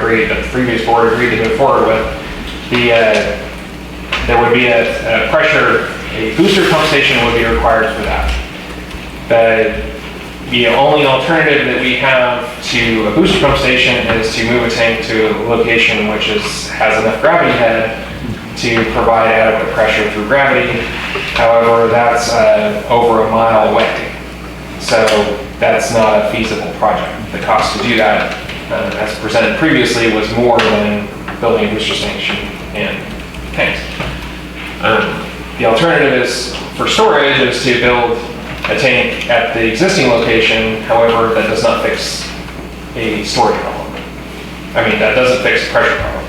agreed, that the previous board agreed to move forward with, there would be a booster pump station would be required for that. The only alternative that we have to a booster pump station is to move a tank to a location which has enough gravity head to provide adequate pressure through gravity. However, that's over a mile away. So that's not a feasible project. The cost to do that, as presented previously, was more than building a booster station and tanks. The alternative is for storage is to build a tank at the existing location. However, that does not fix a storage problem. I mean, that doesn't fix a pressure problem.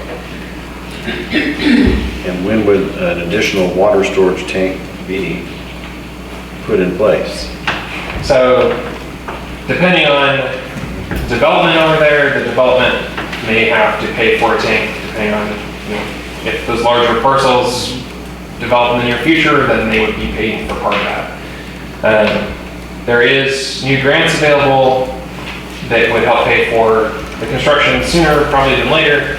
And when would an additional water storage tank be put in place? So, depending on development over there, the development may have to pay for a tank, depending on, if those larger parcels develop in the near future, then they would be paying for part of that. There is new grants available that would help pay for the construction sooner probably than later,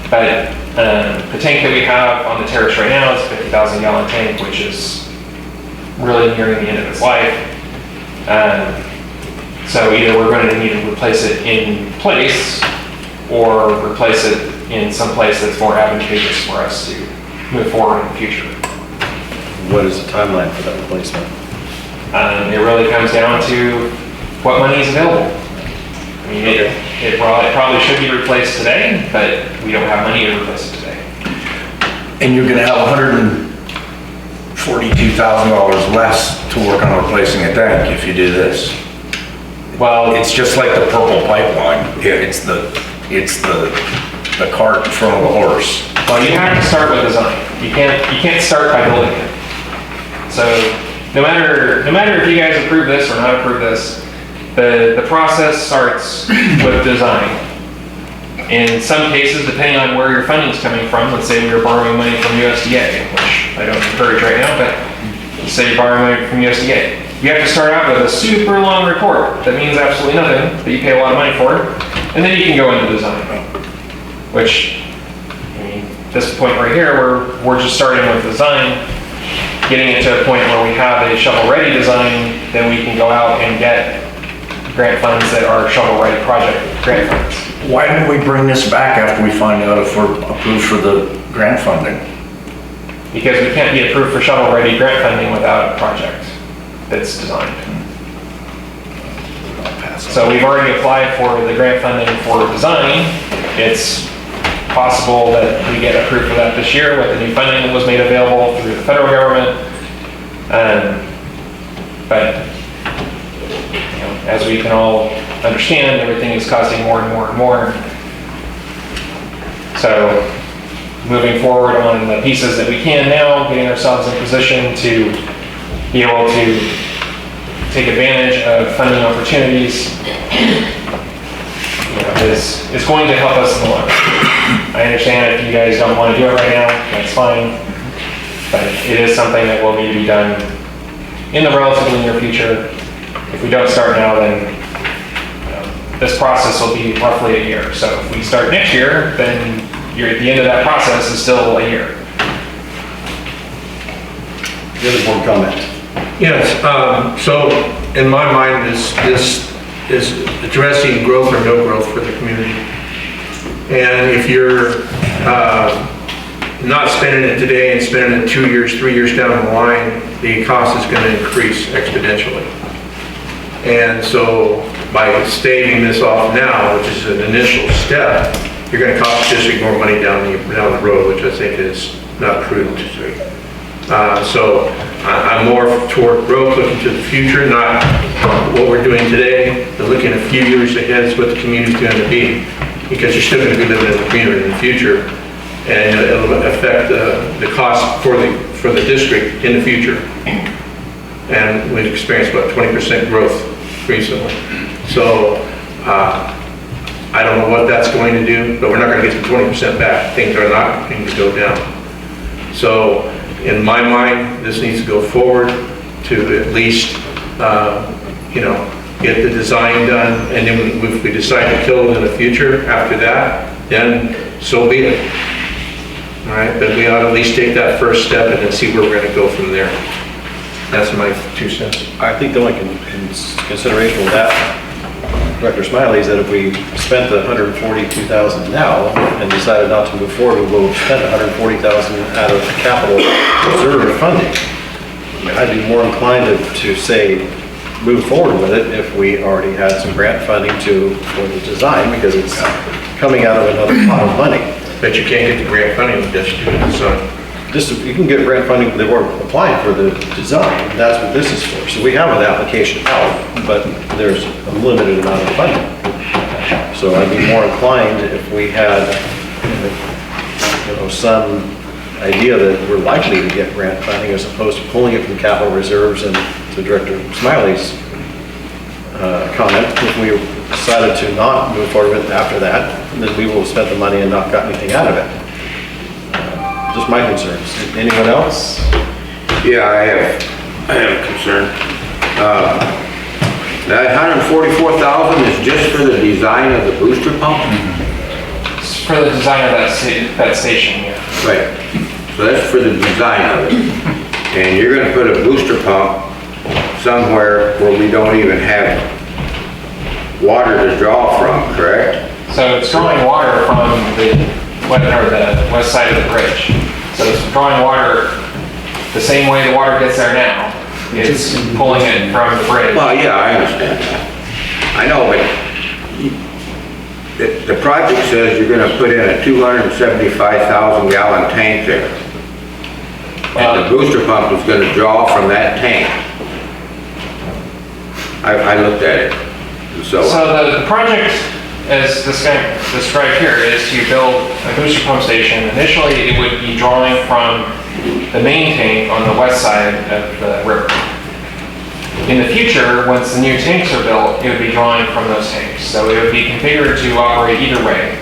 but the tank that we have on the terrace right now is a 50,000 gallon tank, which is really nearing the end of its life. So either we're going to need to replace it in place or replace it in some place that's more advantageous for us to move forward in the future. What is the timeline for that replacement? It really comes down to what money is available. I mean, it probably should be replaced today, but we don't have money to replace it today. And you're gonna have $142,000 less to work on replacing a tank if you do this. Well, It's just like the purple pipeline. It's the cart in front of the horse. well, you have to start with design. You can't start by building it. So no matter if you guys approve this or not approve this, the process starts with design. In some cases, depending on where your funding is coming from, let's say we're borrowing money from USDA, which I don't encourage right now, but let's say you're borrowing money from USDA. You have to start out with a super long report that means absolutely nothing, that you pay a lot of money for, and then you can go into design. Which, I mean, this point right here, we're just starting with design, getting it to a point where we have a shovel-ready design, then we can go out and get grant funds that are shovel-ready project grant funds. Why didn't we bring this back after we find out if we're approved for the grant funding? Because we can't be approved for shovel-ready grant funding without a project that's designed. So we've already applied for the grant funding for design. It's possible that we get approved for that this year with the new funding that was made available through the federal government. But as we can all understand, everything is costing more and more and more. So moving forward on the pieces that we can now, getting ourselves in position to be able to take advantage of funding opportunities is going to help us in the long run. I understand if you guys don't want to do it right now, that's fine. But it is something that will need to be done in the relatively near future. If we don't start now, then this process will be roughly a year. So if we start next year, then you're at the end of that process is still a year. The other board comment. Yes, so in my mind, this is addressing growth or no growth for the community. And if you're not spending it today and spending it 2 years, 3 years down the line, the cost is going to increase exponentially. And so by staving this off now, which is an initial step, you're going to cost the district more money down the road, which I think is not prudent. So I'm more toward growth, looking to the future, not what we're doing today, but looking a few years ahead is what the community's going to be, because you're still going to be living in the community in the future, and it'll affect the cost for the district in the future. And we've experienced about 20% growth recently. So I don't know what that's going to do, but we're not going to get the 20% back. Things are not going to go down. So in my mind, this needs to go forward to at least, get the design done. And then if we decide to kill it in the future, after that, then so be it. All right, but we ought to at least take that first step and then see where we're gonna go from there. That's my 2 cents. I think the only consideration with that, Director Smiley, is that if we spent the $142,000 now and decided not to move forward, we will have spent $140,000 out of capital reserve funding. I'd be more inclined to say, move forward with it if we already had some grant funding for the design, because it's coming out of another pot of money. But you can't get the grant funding just to do the design. You can get grant funding, they were applying for the design, that's what this is for. So we have an application out, but there's a limited amount of funding. So I'd be more inclined if we had, some idea that we're likely to get grant funding as opposed to pulling it from capital reserves. And to Director Smiley's comment, if we decided to not move forward with it after that, then we will have spent the money and not got anything out of it. Just my concerns. Anyone else? Yeah, I have a concern. That $144,000 is just for the design of the booster pump? It's for the design of that station, yeah. Right. So that's for the design of it. And you're gonna put a booster pump somewhere where we don't even have water to draw from, correct? So it's drawing water from the west side of the bridge. So it's drawing water the same way the water gets there now. It's pulling it from the bridge. Well, yeah, I understand that. I know, but the project says you're gonna put in a 275,000 gallon tank there. And the booster pump is gonna draw from that tank. I looked at it, and so. So the project, as described here, is to build a booster pump station. Initially, it would be drawing from the main tank on the west side of the river. In the future, once the new tanks are built, it would be drawing from those tanks. So it would be configured to operate either way,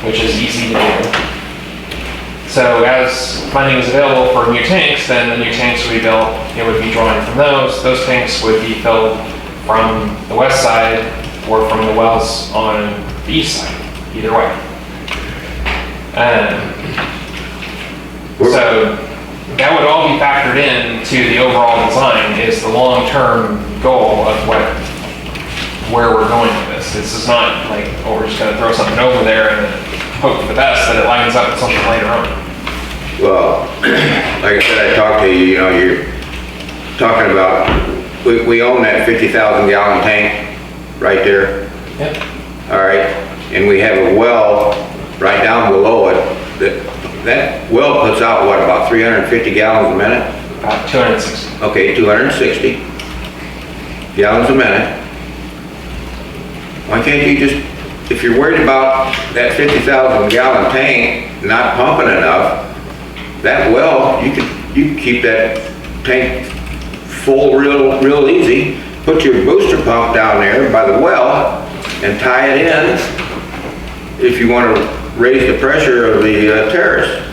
which is easy to do. So as funding is available for new tanks, then the new tanks would be built, it would be drawing from those. Those tanks would be filled from the west side or from the wells on the east side, either way. So that would all be factored in to the overall design, is the long-term goal of where we're going with this. This is not like, oh, we're just gonna throw something over there and then hope for the best that it lines up with something later on. Well, like I said, I talked to you, you're talking about, we own that 50,000 gallon tank right there. Yep. All right, and we have a well right down below it. That well puts out, what, about 350 gallons a minute? About 260. Okay, 260 gallons a minute. Why can't you just, if you're worried about that 50,000 gallon tank not pumping enough, that well, you can keep that tank full real easy. Put your booster pump down there by the well and tie it in if you want to raise the pressure of the terrace.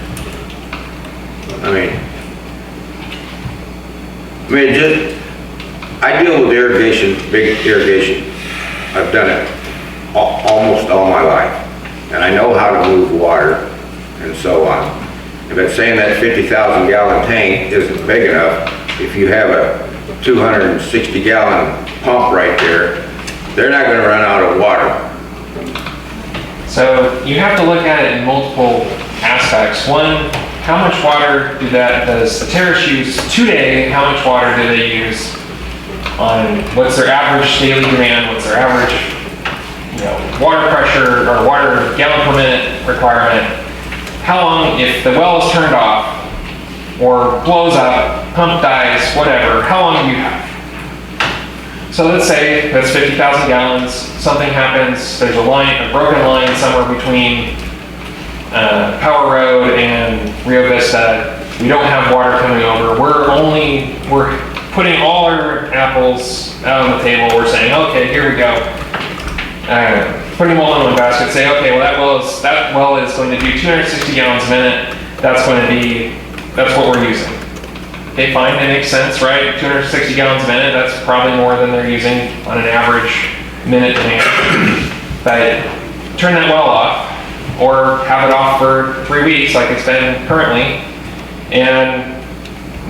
I deal with irrigation, big irrigation. I've done it almost all my life, and I know how to move water and so on. But saying that 50,000 gallon tank isn't big enough, if you have a 260 gallon pump right there, they're not going to run out of water. So you have to look at it in multiple aspects. One, how much water does the terrace use today? How much water do they use on, what's their average daily demand? What's their average, water pressure or water gallon per minute requirement? How long, if the well is turned off or blows up, pump dies, whatever, how long do you have? So let's say that's 50,000 gallons, something happens, there's a broken line somewhere between Power Road and Rio Vista. We don't have water coming over. We're putting all our apples out on the table. We're saying, okay, here we go. Putting them all in one basket, say, okay, well that well is going to do 260 gallons a minute. That's what we're using. Okay, fine, it makes sense, right? 260 gallons a minute, that's probably more than they're using on an average minute demand. But turn that well off, or have it off for 3 weeks like it's been currently. And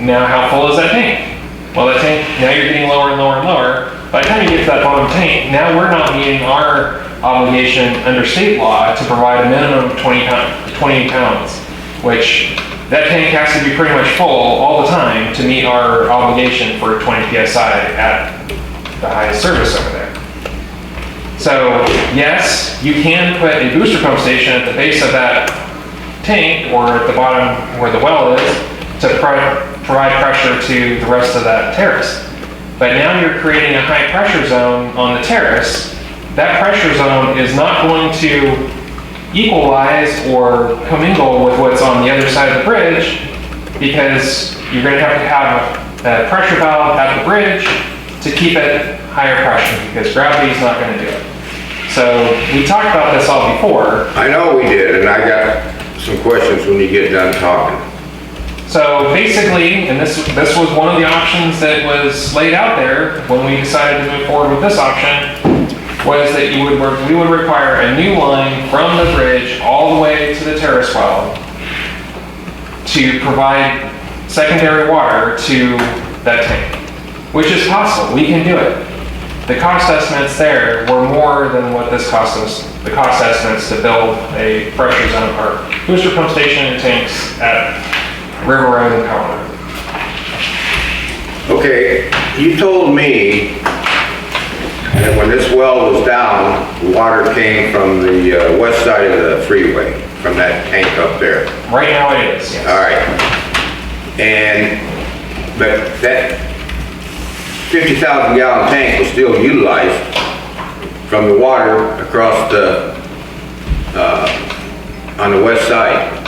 now how full is that tank? Well, that tank, now you're getting lower and lower and lower. By the time you get to that bottom tank, now we're not meeting our obligation under state law to provide a minimum of 20 pounds, which that tank has to be pretty much full all the time to meet our obligation for 20 PSI at the highest service over there. So yes, you can put a booster pump station at the base of that tank or at the bottom where the well is to provide pressure to the rest of that terrace. But now you're creating a high pressure zone on the terrace. That pressure zone is not going to equalize or commingle with what's on the other side of the bridge, because you're going to have a pressure valve at the bridge to keep it higher pressure, because gravity is not going to do it. So we talked about this all before. I know we did, and I got some questions when you get done talking. So basically, and this was one of the options that was laid out there when we decided to move forward with this option, was that we would require a new line from the bridge all the way to the terrace well to provide secondary water to that tank, which is possible. We can do it. The cost estimates there were more than what this cost us. The cost estimates to build a pressure zone or booster pump station and tanks at River Road and Powell Road. Okay, you told me that when this well was down, the water came from the west side of the freeway, from that tank up there. Right now it is, yes. All right. But that 50,000 gallon tank was still utilized from the water across the, on the west side.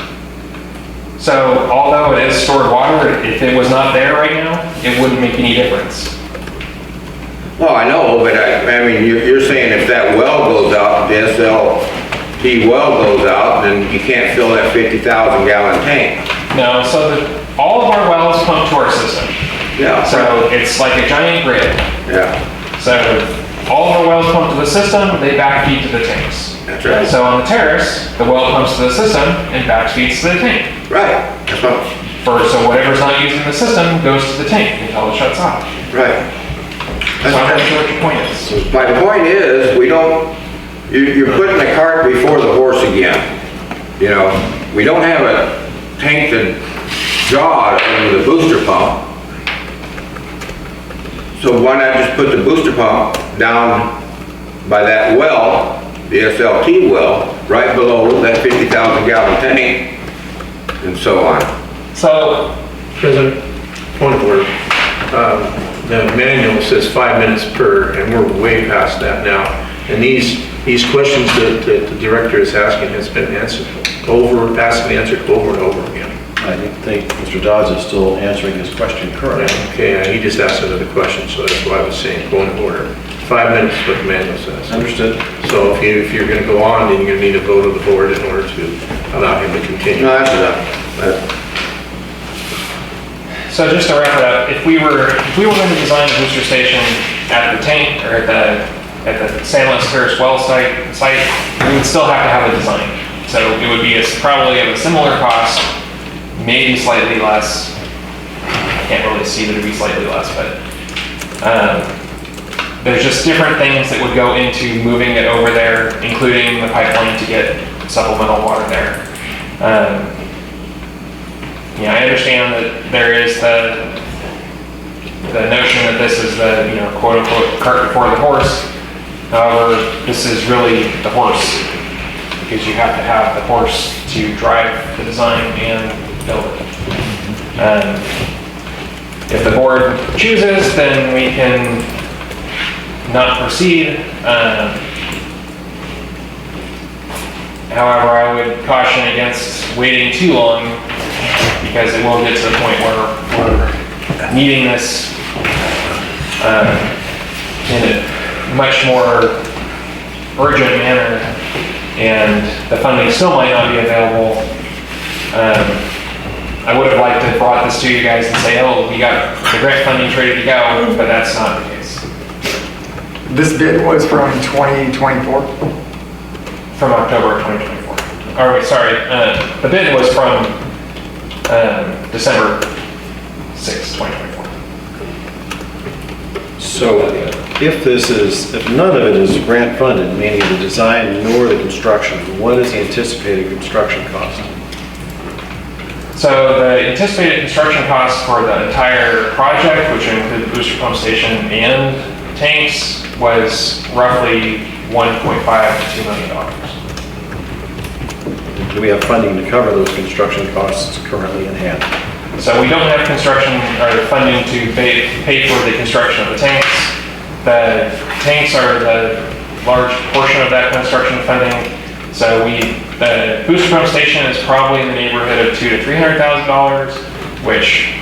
So although it is stored water, if it was not there right now, it wouldn't make any difference. Well, I know, but I mean, you're saying if that well goes out, the SLT well goes out, then you can't fill that 50,000 gallon tank. No, so all of our wells pump to our system. Yeah. So it's like a giant grid. Yeah, So all of our wells pump to the system, they backfeed to the tanks. that's right. So on the terrace, the well pumps to the system and backfeeds to the tank. Right, that's what, So whatever's not using the system goes to the tank until it shuts off. right. So I'm not sure what your point is. My point is, you're putting the cart before the horse again. You know, we don't have a tank to draw over the booster pump. So why not just put the booster pump down by that well, the SLT well, right below that 50,000 gallon tank, and so on. So, President, point of order. The manual says 5 minutes per, and we're way past that now. And these questions that the director is asking has been answered over and over again. I think Mr. Dodds is still answering his question currently. Okay, he just asked another question, so that's why I was saying point of order. 5 minutes is what the manual says. Understood. So if you're gonna go on, then you're gonna need a vote of the board in order to allow him to continue. No, that's enough. So just to wrap it up, if we were going to design a booster station at the tank or at the San Luis Terrace well site, we would still have to have a design. So it would be probably of a similar cost, maybe slightly less. I can't really see that it'd be slightly less, but there's just different things that would go into moving it over there, including the pipeline to get supplemental water there. Yeah, I understand that there is the notion that this is the, quote unquote, cart before the horse. However, this is really the horse, because you have to have the horse to drive the design and build it. If the board chooses, then we can not proceed. However, I would caution against waiting too long, because it will get to the point where we're needing this in a much more urgent manner, and the funding still might not be available. I would have liked to have brought this to you guys and say, oh, we got the grant funding ready to go, but that's not the case. This bid was from 2024? From October of 2024. the bid was from December 6, 2024. So if none of it is grant funded, meaning the design nor the construction, what is the anticipated construction cost? So the anticipated construction cost for the entire project, which included the booster pump station and tanks, was roughly $1.5 to $2 million. Do we have funding to cover those construction costs currently in hand? So we don't have construction or funding to pay for the construction of the tanks. The tanks are the large portion of that construction funding. So the booster pump station is probably in the neighborhood of $200,000 to $300,000, which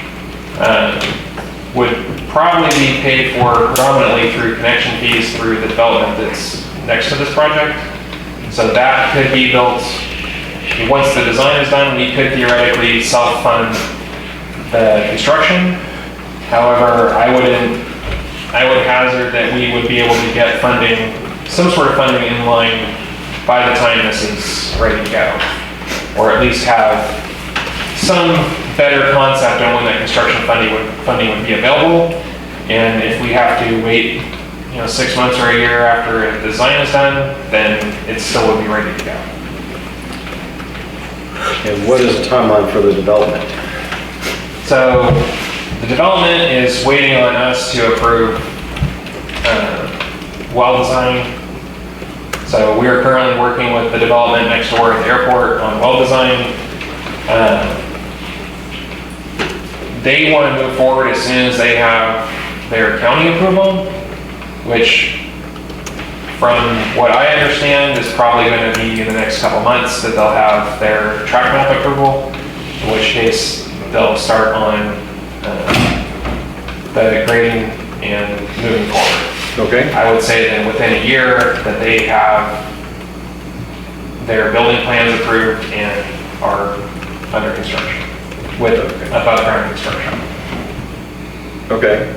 would probably be paid for predominantly through connection fees through the development that's next to this project. So that could be built, once the design is done, we could theoretically self-fund the construction. However, I would hazard that we would be able to get funding, some sort of funding in line by the time this is ready to go. Or at least have some better concept on when that construction funding would be available. And if we have to wait 6 months or a year after the design is done, then it still would be ready to go. And what is the timeline for the development? So the development is waiting on us to approve well design. So we are currently working with the development next door at the airport on well design. They want to move forward as soon as they have their county approval, which from what I understand is probably going to be in the next couple months that they'll have their track map approval, in which case they'll start on the grading and moving forward. Okay. I would say that within a year that they have their building plans approved and are under construction with above ground construction. Okay.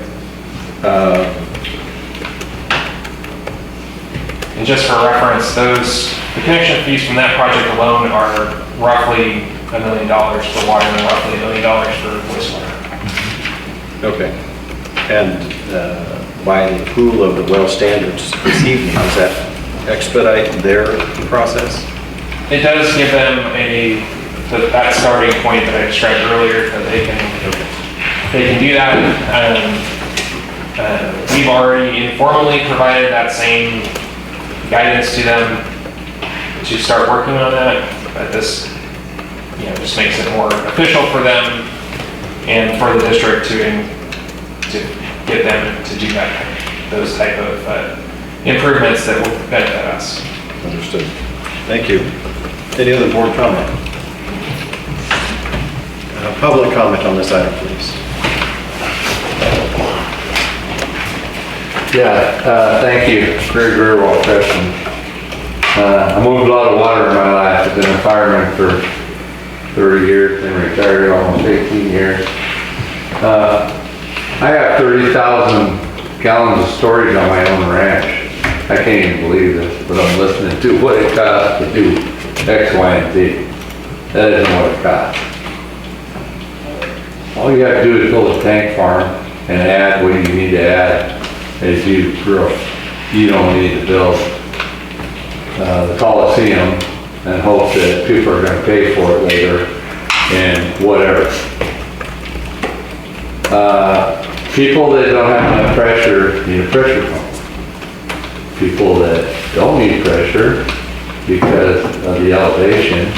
And just for reference, the connection fees from that project alone are roughly $1 million for water and roughly $1 million for wastewater. Okay. And by the approval of the well standards this evening, does that expedite their process? It does give them that starting point that I described earlier, that they can do that. We've already informally provided that same guidance to them to start working on that, but this just makes it more official for them and for the district to get them to do those type of improvements that will benefit us. Understood. Thank you. Any other board comment? Public comment on this item, please. Yeah, thank you. Very well questioned. I moved a lot of water in my life. I've been a fireman for 30 years and retired almost 18 years. I have 30,000 gallons of storage on my own ranch. I can't even believe this, but I'm listening to what it costs to do X, Y, and Z. That isn't what it costs. All you have to do is build a tank farm and add what you need to add as you grow. You don't need to build the Coliseum and hope that people are going to pay for it later and whatever. People that don't have enough pressure need a pressure pump. People that don't need pressure because of the elevation,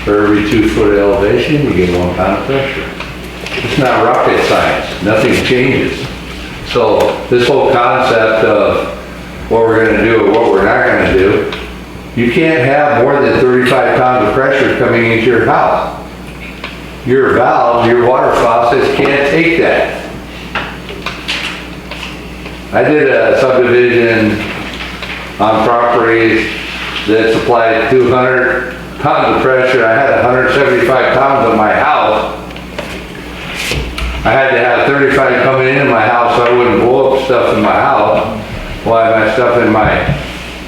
for every 2 foot elevation, you get 1 pound of pressure. It's not rocket science. Nothing changes. So this whole concept of what we're going to do or what we're not going to do, you can't have more than 35 pounds of pressure coming into your house. Your valves, your water faucets can't take that. I did a subdivision on properties that supplied 200 pounds of pressure. I had 175 pounds on my house. I had to have 35 coming into my house so I wouldn't blow up stuff in my house while my stuff in my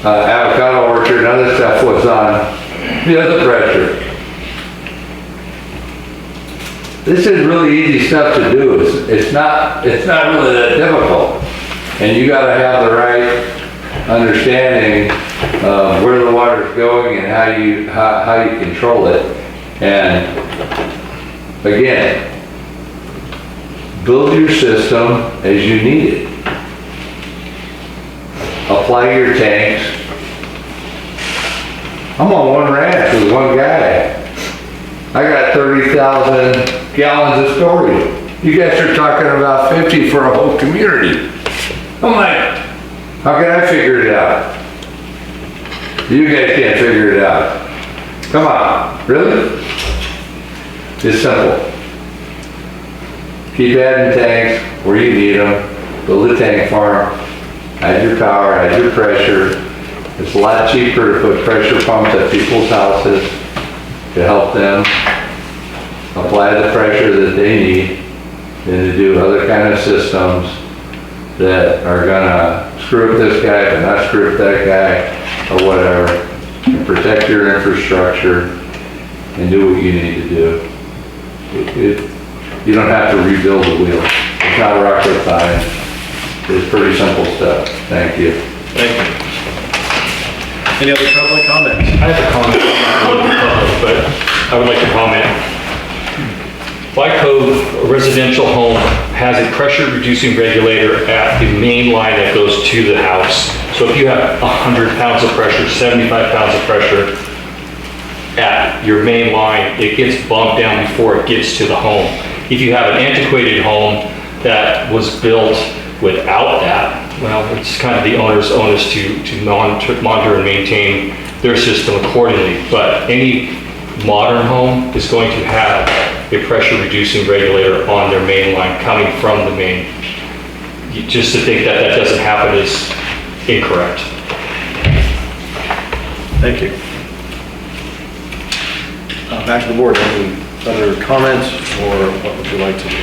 avocado orchard and other stuff was on the other pressure. This is really easy stuff to do. It's not really that difficult. And you gotta have the right understanding of where the water's going and how you control it. And again, build your system as you need it. Apply your tanks. I'm on one ranch with one guy. I got 30,000 gallons of storage. You guys are talking about 50 for a whole community. I'm like, how can I figure it out? You guys can't figure it out. Come on, really? It's simple. Keep adding tanks where you need them. Build a tank farm. Add your power, add your pressure. It's a lot cheaper to put pressure pumps at people's houses to help them apply the pressure that they need than to do other kind of systems that are gonna screw up this guy but not screw up that guy or whatever. And protect your infrastructure and do what you need to do. You don't have to rebuild the wheel. It's not rocket science. It's pretty simple stuff. Thank you. Thank you. Any other public comments? I have a comment, but I would like to comment. By code, a residential home has a pressure reducing regulator at the main line that goes to the house. So if you have 100 pounds of pressure, 75 pounds of pressure at your main line, it gets bumped down before it gets to the home. If you have an antiquated home that was built without that, well, it's kind of the owner's onus to monitor and maintain their system accordingly. But any modern home is going to have a pressure reducing regulator on their main line coming from the main. Just to think that that doesn't happen is incorrect. Thank you. Back to the board. Any other comments, or what would you like to do?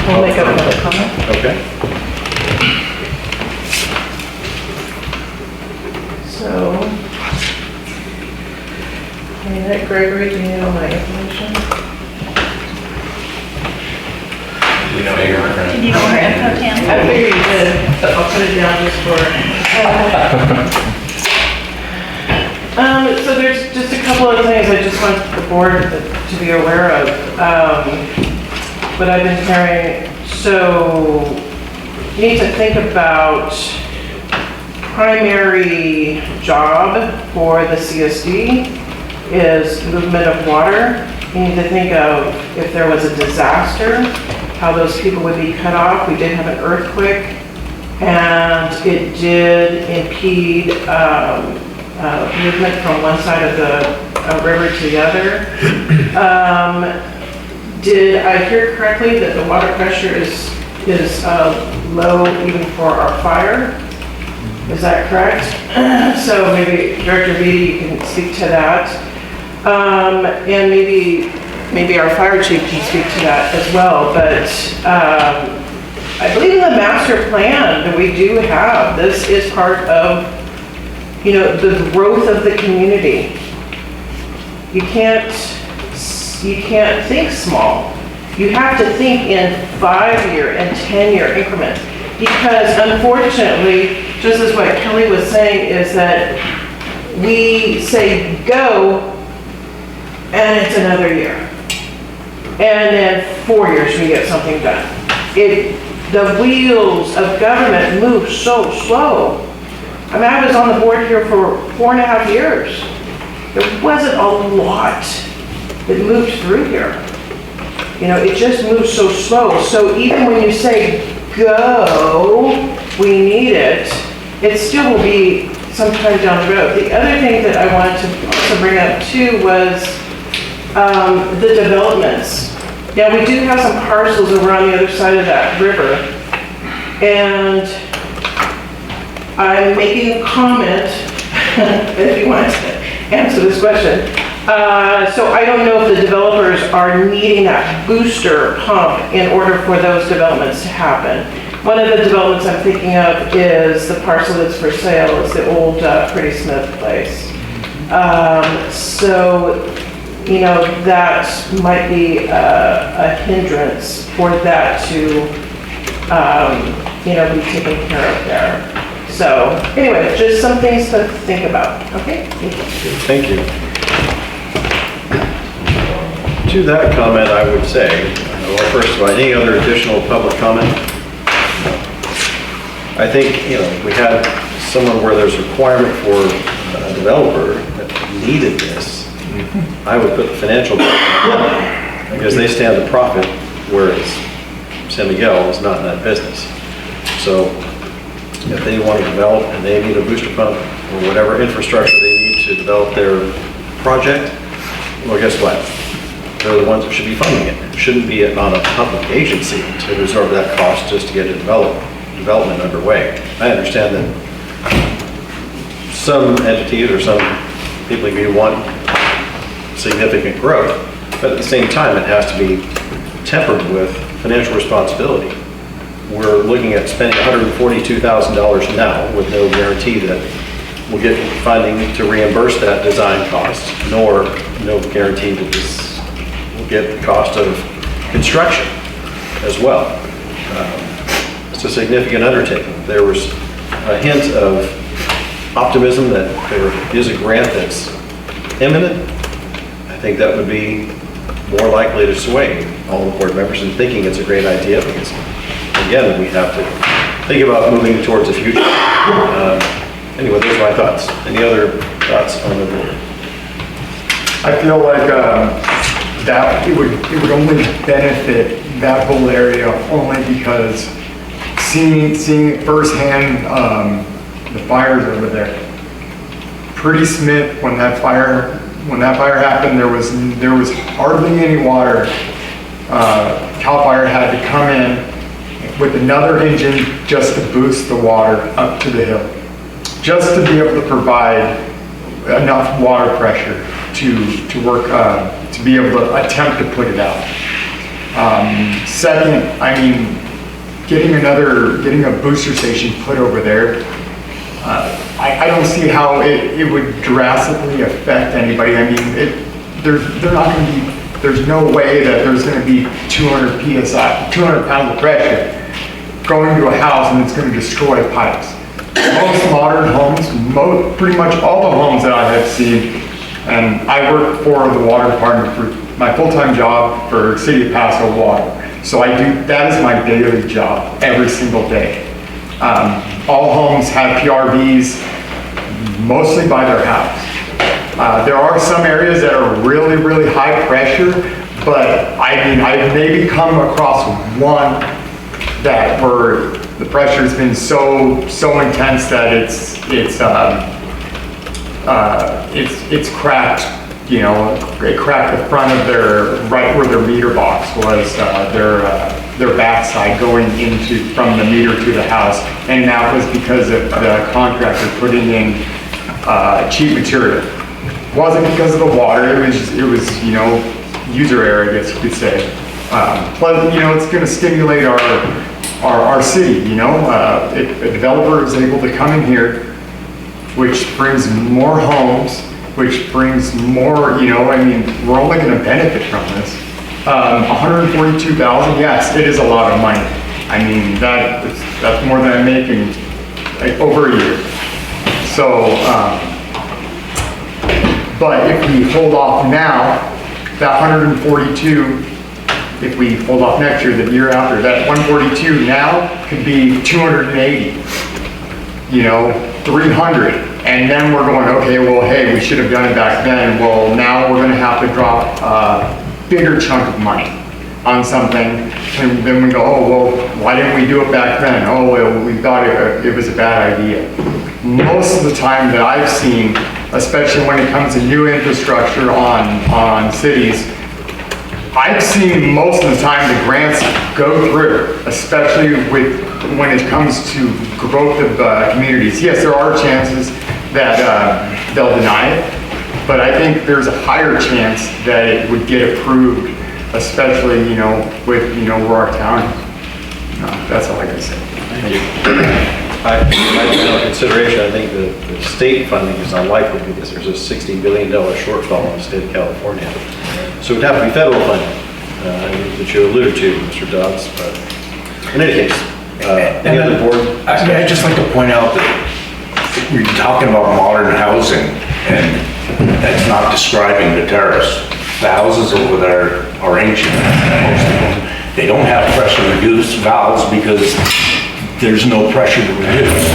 I'll make up another comment. Okay. So, Gregory, do you need all my information? We know you're not Did you know her info, Tam? I figured you did, but I'll put it down just for. So there's just a couple of things I just want the board to be aware of. But I've been hearing, so you need to think about primary job for the C.S.D. is movement of water. You need to think of if there was a disaster, how those people would be cut off. We did have an earthquake, and it did impede movement from one side of the river to the other. Did I hear correctly that the water pressure is low even for our fire? Is that correct? So maybe Director Beatty, you can speak to that. And maybe our fire chief can speak to that as well. But I believe in the master plan that we do have, this is part of, the growth of the community. You can't think small. You have to think in 5-year and 10-year increments. Because unfortunately, just as what Kelly was saying, is that we say go, and it's another year. And then 4 years we get something done. The wheels of government move so slow. I mean, I was on the board here for 4.5 years. There wasn't a lot that moved through here. It just moves so slow. So even when you say go, we need it, it still will be sometime down the road. The other thing that I wanted to also bring up too was the developments. Now we do have some parcels over on the other side of that river, and I'm making a comment, if you want to answer this question. So I don't know if the developers are needing that booster pump in order for those developments to happen. One of the developments I'm thinking of is the parcel that's for sale, is the old Pretty Smith place. So, you know, that might be a hindrance for that to, you know, be taken care of there. So, anyway, just some things to think about, okay? Thank you. To that comment, I would say, well, first of all, any other additional public comment? I think, you know, we had someone where there's a requirement for a developer that needed this. I would put the financial because they stand to profit, whereas San Miguel is not in that business. So if they want to develop and they need a booster pump or whatever infrastructure they need to develop their project, well, guess what? They're the ones that should be funding it. It shouldn't be on a public agency to absorb that cost just to get a development underway. I understand that some entities or some people may want significant growth, but at the same time, it has to be tempered with financial responsibility. We're looking at spending $142,000 now with no guarantee that we'll get funding to reimburse that design cost, nor no guarantee that we'll get the cost of construction as well. It's a significant undertaking. There was a hint of optimism that there is a grant that's imminent. I think that would be more likely to sway all the board members in thinking it's a great idea because, again, we have to think about moving towards the future. Anyway, those are my thoughts. Any other thoughts on the board? I feel like that it would only benefit that whole area only because seeing it firsthand, the fires over there. Pretty Smith, when that fire happened, there was hardly any water. CAL FIRE had to come in with another engine just to boost the water up to the hill, just to be able to provide enough water pressure to work, to be able to attempt to put it out. Second, I mean, getting a booster station put over there, I don't see how it would drastically affect anybody. I mean, there's no way that there's going to be 200 PSI, 200 pounds of pressure going to a house and it's going to destroy pipes. Most modern homes, pretty much all the homes that I have seen, and I work for the water department for my full-time job for City of Paso Water. So that is my daily job every single day. All homes have PRVs, mostly by their house. There are some areas that are really, really high pressure, but I mean, I've maybe come across one that where the pressure has been so intense that it's cracked. You know, it cracked the front of right where their meter box was, their backside going from the meter to the house, and that was because of the contractor putting in cheap material. It wasn't because of the water. It was you know, user error, I guess you could say. Plus, you know, it's going to stimulate our city. You know, if a developer is able to come in here, which brings more homes, which brings more, you know, I mean, we're only going to benefit from this. 142,000, yes, it is a lot of money. I mean, that's more than I'm making like over a year. So, but if we hold off now, that 142, if we hold off next year, the year after, that 142 now could be 280, you know, 300. And then we're going, okay, well, hey, we should have done it back then. Well, now we're going to have to drop a bigger chunk of money on something. And then we go, oh, well, why didn't we do it back then? Oh, well, we thought it was a bad idea. Most of the time that I've seen, especially when it comes to new infrastructure on cities, I've seen most of the time the grants go through, especially when it comes to growth of communities. Yes, there are chances that they'll deny it, but I think there's a higher chance that it would get approved, especially, you know, with, you know, where our town is. No, that's all I can say. Thank you. My final consideration, I think the state funding is unlikely because there's a $60 billion shortfall in the state of California. So it would have to be federal funding, that you alluded to, Mr. Dodds, but in any case, any other board? I'd just like to point out that we're talking about modern housing, and that's not describing the terrace. The houses over there are ancient, most of them. They don't have pressure reduced valves because there's no pressure to reduce.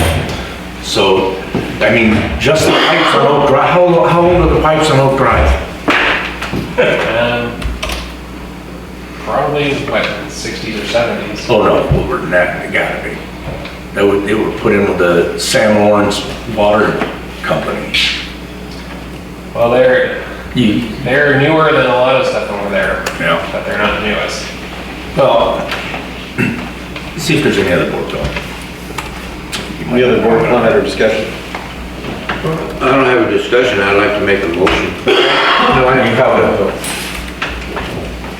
So, I mean, just the pipes on Oak Drive, how old are the pipes on Oak Drive? Probably, what, 60s or 70s? Oh, no, older than that, they gotta be. They were put in with the San Lawrence Water Company. Well, they're You- newer than a lot of stuff over there, Yeah. but they're not the newest. Well, see if there's any other board talk. Any other board comment or discussion? I don't have a discussion, I'd like to make a motion. No, I have.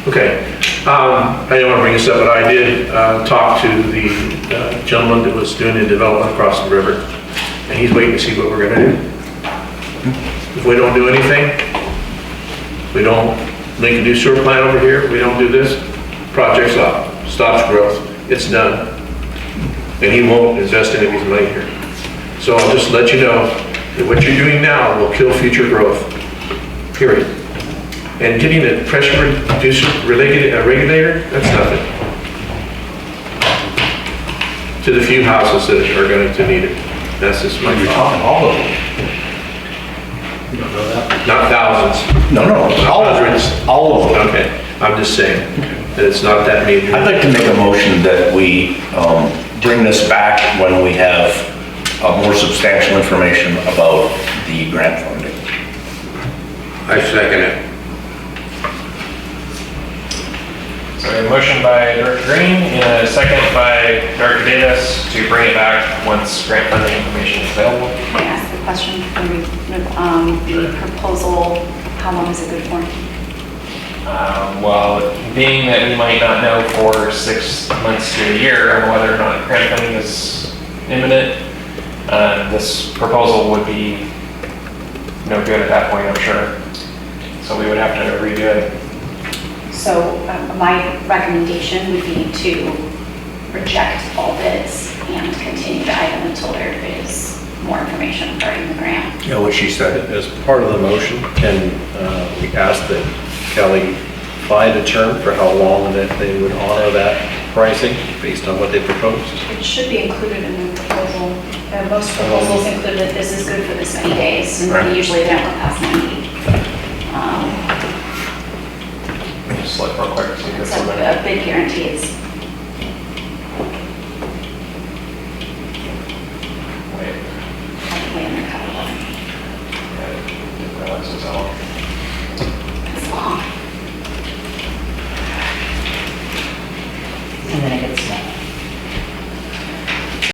Okay. I didn't want to bring this up, but I did talk to the gentleman that was doing the development across the river, and he's waiting to see what we're gonna do. If we don't do anything, we don't make a new sewer plant over here, we don't do this, project's up, stops growth, it's done. And he won't invest any of his money here. So I'll just let you know that what you're doing now will kill future growth, period. And getting a pressure reducer, regulator, that's nothing. To the few houses that are going to need it. That's just my thought. All of them. Not thousands. No, all of them. All of them. Okay, I'm just saying that it's not that major. I'd like to make a motion that we bring this back when we have more substantial information about the grant funding. I second it. So a motion by Director Green and a second by Director Davis to bring it back once grant funding information is available. Can I ask the question before we move, the proposal, how long is it good for? Well, being that we might not know for 6 months to a year on whether or not grant funding is imminent, this proposal would be no good at that point, I'm sure. So we would have to redo it. So my recommendation would be to reject all bids and continue the item until there is more information regarding the grant. Yeah, what she said. As part of the motion, can we ask that Kelly find a term for how long that they would honor that pricing based on what they proposed? It should be included in the proposal. Most proposals include that this is good for this many days, and Right. usually they don't go past 90. Just look real quick. See if it's So in there. a bid guarantee is Wait, probably undercut. I didn't realize it was out.